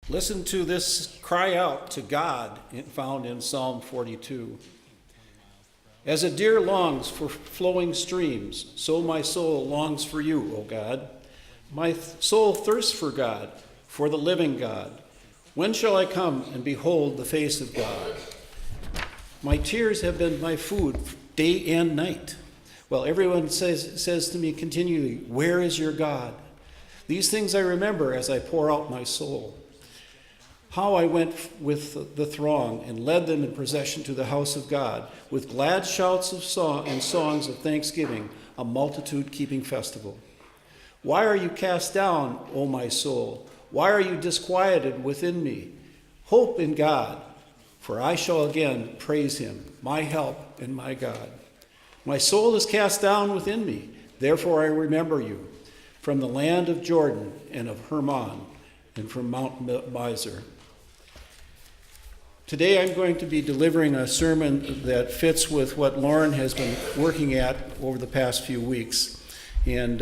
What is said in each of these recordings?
Listen to this cry out to God found in Psalm 42. As a deer longs for flowing streams, so my soul longs for you, O God. My soul thirsts for God, for the living God. When shall I come and behold the face of God? My tears have been my food day and night. Well, everyone says to me continually, where is your God? These things I remember as I pour out my soul. How I went with the throng and led them in procession to the house of God, with glad shouts of song and songs of thanksgiving, a multitude keeping festival. Why are you cast down, O my soul? Why are you disquieted within me? Hope in God, for I shall again praise him, my help and my God. My soul is cast down within me, therefore I remember you, from the land of Jordan and of Hermon and from Mount Mizar. Today I'm going to be delivering a sermon that fits with what Lauren has been working at over the past few weeks. And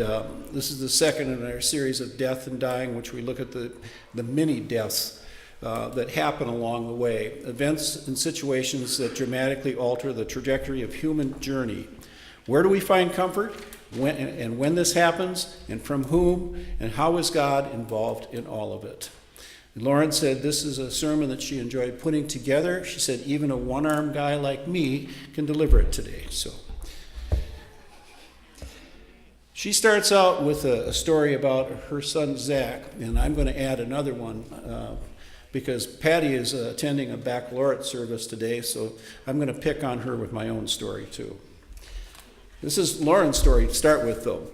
this is the second in our series of death and dying, which we look at the many deaths that happen along the way, events and situations that dramatically alter the trajectory of human journey. Where do we find comfort? When this happens, and from whom, and how is God involved in all of it? Lauren said this is a sermon that she enjoyed putting together. She said even a one-armed guy like me can deliver it today. So she starts out with a story about her son Zach, and I'm going to add another one because Patty is attending a baccalaureate service today, so I'm going to pick on her with my own story too. This is Lauren's story to start with, though.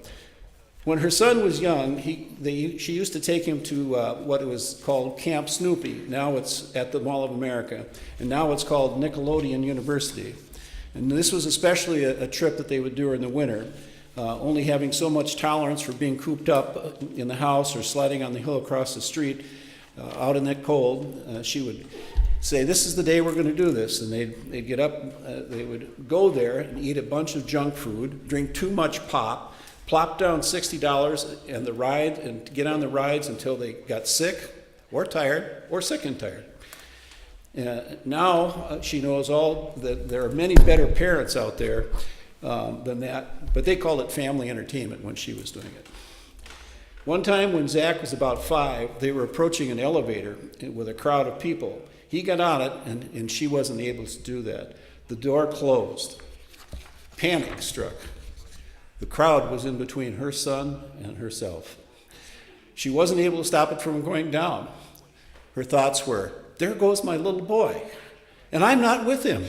When her son was young, she used to take him to what was called Camp Snoopy. Now it's at the Mall of America, and now it's called Nickelodeon University. And this was especially a trip that they would do in the winter, only having so much tolerance for being cooped up in the house or sliding on the hill across the street out in that cold. She would say, this is the day we're going to do this. And they'd get up, they would go there and eat a bunch of junk food, drink too much pop, plop down $60 and the ride and get on the rides until they got sick or tired or sick and tired. Now she knows all that there are many better parents out there than that, but they called it family entertainment when she was doing it. One time when Zach was about 5, they were approaching an elevator with a crowd of people. He got on it and she wasn't able to do that. The door closed. Panic struck. The crowd was in between her son and herself. She wasn't able to stop it from going down. Her thoughts were, there goes my little boy, and I'm not with him.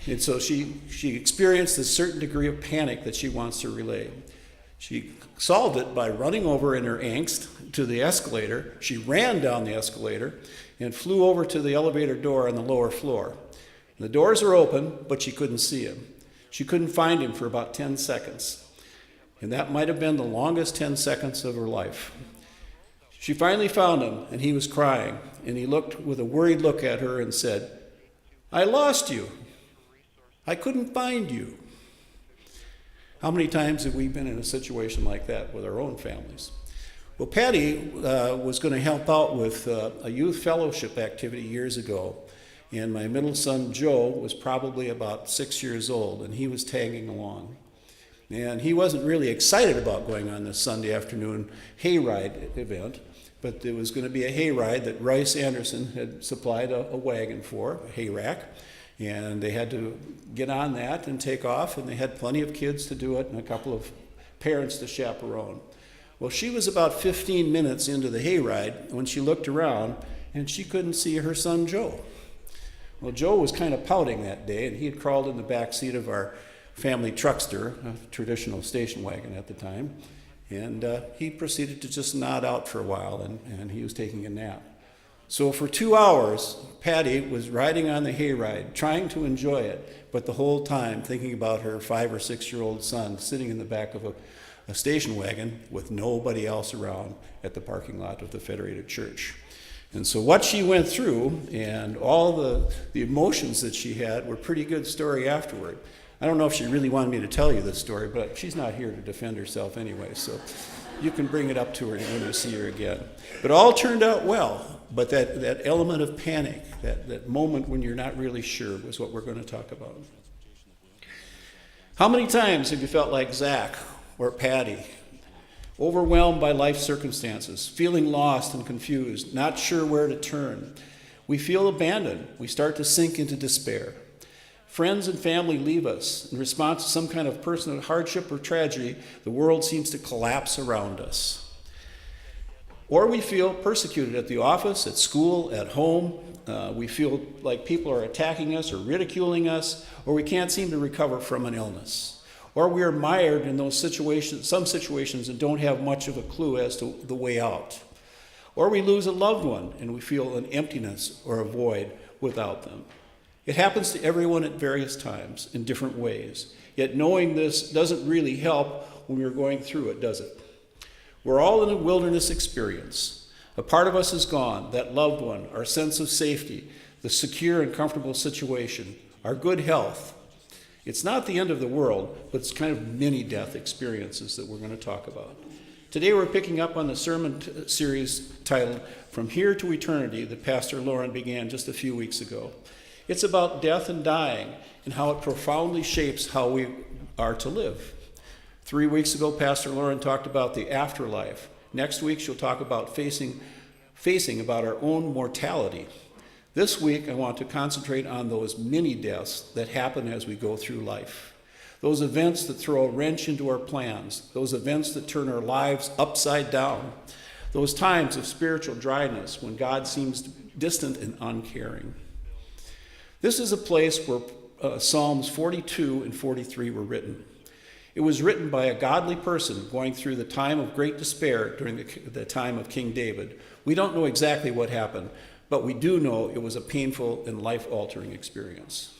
And so she experienced a certain degree of panic that she wants to relay. She solved it by running over in her angst to the escalator. She ran down the escalator and flew over to the elevator door on the lower floor. The doors are open, but she couldn't see him. She couldn't find him for about 10 seconds. And that might have been the longest 10 seconds of her life. She finally found him, and he was crying. And he looked with a worried look at her and said, I lost you. I couldn't find you. How many times have we been in a situation like that with our own families? Well, Patty was going to help out with a youth fellowship activity years ago. And my middle son, Joe, was probably about 6 years old, and he was tagging along. And he wasn't really excited about going on this Sunday afternoon hayride event, but there was going to be a hayride that Rice Anderson had supplied a wagon for, a hay rack, and they had to get on that and take off, and they had plenty of kids to do it and a couple of parents to chaperone. Well, she was about 15 minutes into the hayride when she looked around, and she couldn't see her son, Joe. Well, Joe was kind of pouting that day, and he had crawled in the back seat of our family truckster, a traditional station wagon at the time, and he proceeded to just nod out for a while, and he was taking a nap. So for 2 hours, Patty was riding on the hayride, trying to enjoy it, but the whole time thinking about her 5 or 6 year old son sitting in the back of a station wagon with nobody else around at the parking lot of the Federated Church. And so what she went through and all the emotions that she had were a pretty good story afterward. I don't know if she really wanted me to tell you this story, but she's not here to defend herself anyway. So you can bring it up to her when you see her again. But all turned out well. But that element of panic, that moment when you're not really sure, was what we're going to talk about. How many times have you felt like Zach or Patty, overwhelmed by life circumstances, feeling lost and confused, not sure where to turn? We feel abandoned. We start to sink into despair. Friends and family leave us. In response to some kind of personal hardship or tragedy, the world seems to collapse around us. Or we feel persecuted at the office, at school, at home. We feel like people are attacking us or ridiculing us, or we can't seem to recover from an illness. Or we are mired in those situations, some situations, and don't have much of a clue as to the way out. Or we lose a loved one and we feel an emptiness or a void without them. It happens to everyone at various times in different ways. Yet knowing this doesn't really help when we're going through it, does it? We're all in a wilderness experience. A part of us is gone, that loved one, our sense of safety, the secure and comfortable situation, our good health. It's not the end of the world, but it's kind of mini-death experiences that we're going to talk about. Today we're picking up on the sermon series titled From Here to Eternity that Pastor Lauren began just a few weeks ago. It's about death and dying and how it profoundly shapes how we are to live. 3 weeks ago, Pastor Lauren talked about the afterlife. Next week, she'll talk about facing about our own mortality. This week, I want to concentrate on those mini-deaths that happen as we go through life. Those events that throw a wrench into our plans. Those events that turn our lives upside down. Those times of spiritual dryness when God seems distant and uncaring. This is a place where Psalms 42 and 43 were written. It was written by a godly person going through the time of great despair during the time of King David. We don't know exactly what happened, but we do know it was a painful and life-altering experience.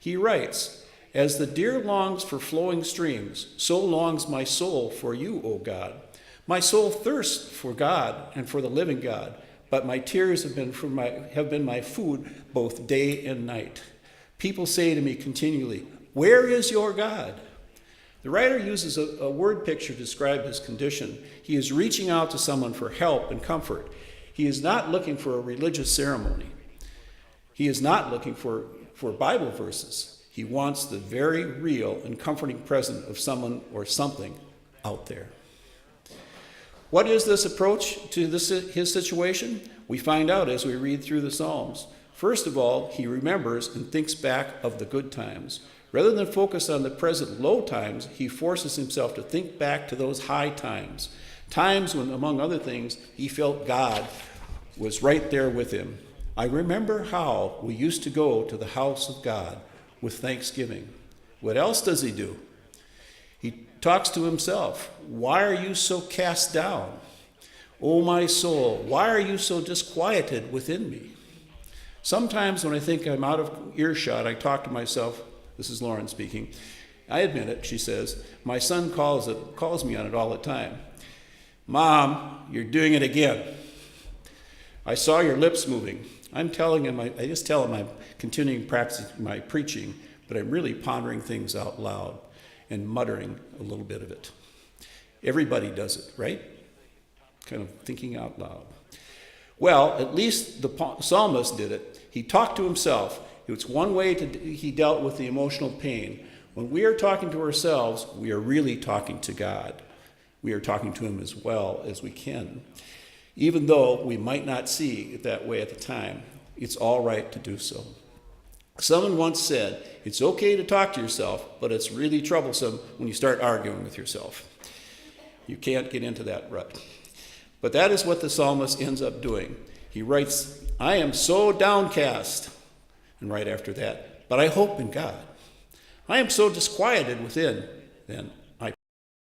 He writes, "As the deer longs for flowing streams, so longs my soul for you, O God. My soul thirsts for God and for the living God, but my tears have been my food both day and night. People say to me continually, 'Where is your God?'" The writer uses a word picture to describe his condition. He is reaching out to someone for help and comfort. He is not looking for a religious ceremony. He is not looking for Bible verses. He wants the very real and comforting presence of someone or something out there. What is this approach to his situation? We find out as we read through the Psalms. First of all, he remembers and thinks back of the good times. Rather than focus on the present low times, he forces himself to think back to those high times. Times when, among other things, he felt God was right there with him. I remember how we used to go to the house of God with thanksgiving. What else does he do? He talks to himself. Why are you so cast down? O my soul, why are you so disquieted within me? Sometimes when I think I'm out of earshot, I talk to myself. This is Lauren speaking. I admit it, she says. My son calls me on it all the time. Mom, you're doing it again. I saw your lips moving. I just tell him I'm continuing practicing my preaching, but I'm really pondering things out loud and muttering a little bit of it. Everybody does it, right? Kind of thinking out loud. Well, at least the psalmist did it. He talked to himself. It's one way he dealt with the emotional pain. When we are talking to ourselves, we are really talking to God. We are talking to him as well as we can. Even though we might not see it that way at the time, it's all right to do so. Someone once said, it's okay to talk to yourself, but it's really troublesome when you start arguing with yourself. You can't get into that rut. But that is what the psalmist ends up doing. He writes, I am so downcast. And right after that, but I hope in God. I am so disquieted within. Then